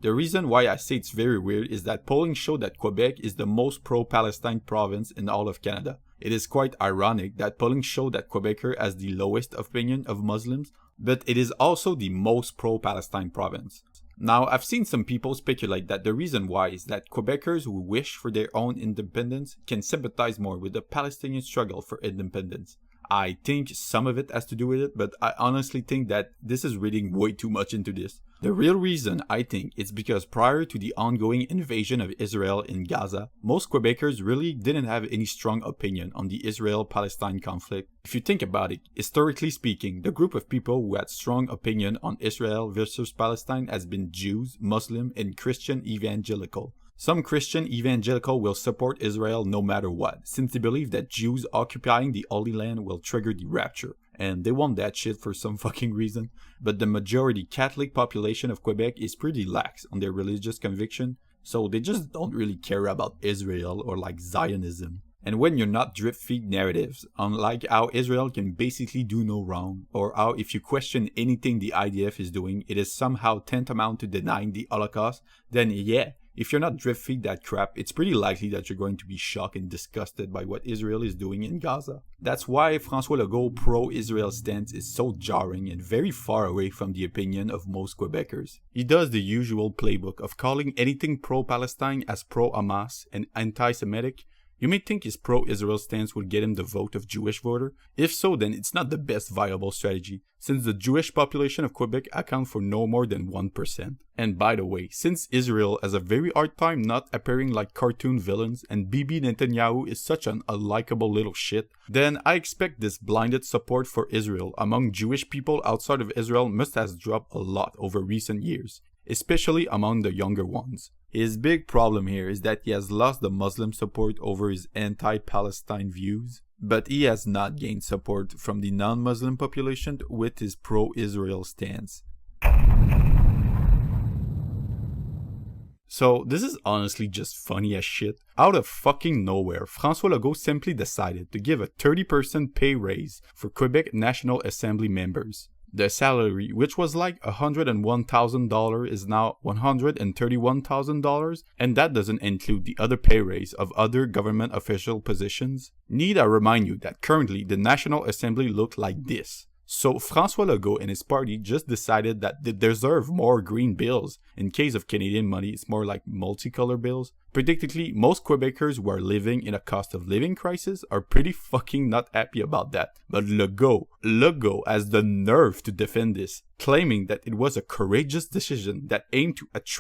The reason why I say it's very weird is that polling showed that Quebec is the most pro-Palestine province in all of Canada. It is quite ironic that polling showed that Quebecer has the lowest opinion of Muslims, but it is also the most pro-Palestine province. Now, I've seen some people speculate that the reason why is that Quebecers who wish for their own independence can sympathize more with the Palestinian struggle for independence. I think some of it has to do with it, but I honestly think that this is reading way too much into this. The real reason, I think, is because prior to the ongoing invasion of Israel in Gaza, most Quebecers really didn't have any strong opinion on the Israel-Palestine conflict. If you think about it, historically speaking, the group of people who had strong opinion on Israel versus Palestine has been Jews, Muslim, and Christian evangelical. Some Christian evangelical will support Israel no matter what, since they believe that Jews occupying the Holy Land will trigger the rapture. And they want that shit for some fucking reason. But the majority Catholic population of Quebec is pretty lax on their religious conviction, so they just don't really care about Israel or like Zionism. And when you're not drip-feed narratives, unlike how Israel can basically do no wrong, or how if you question anything the IDF is doing, it is somehow tantamount to denying the Holocaust, then yeah, if you're not drip-feed that crap, it's pretty likely that you're going to be shocked and disgusted by what Israel is doing in Gaza. That's why François Legault's pro-Israel stance is so jarring and very far away from the opinion of most Quebecers. He does the usual playbook of calling anything pro-Palestine as pro-Hamas and anti-Semitic. You may think his pro-Israel stance will get him the vote of Jewish voter. If so, then it's not the best viable strategy, since the Jewish population of Quebec account for no more than 1%. And by the way, since Israel has a very hard time not appearing like cartoon villains and Bibi Netanyahu is such an unlikable little shit, then I expect this blinded support for Israel among Jewish people outside of Israel must have dropped a lot over recent years, especially among the younger ones. His big problem here is that he has lost the Muslim support over his anti-Palestine views, but he has not gained support from the non-Muslim population with his pro-Israel stance. So this is honestly just funny as shit. Out of fucking nowhere, François Legault simply decided to give a 30% pay raise for Quebec National Assembly members. The salary, which was like $101,000, is now $131,000, and that doesn't include the other pay raise of other government official positions. Need I remind you that currently the National Assembly looked like this. So François Legault and his party just decided that they deserve more green bills. In case of Canadian money, it's more like multicolor bills. Predictably, most Quebecers who are living in a cost of living crisis are pretty fucking not happy about that. But Legault has the nerve to defend this, claiming that it was a courageous decision that aimed to attract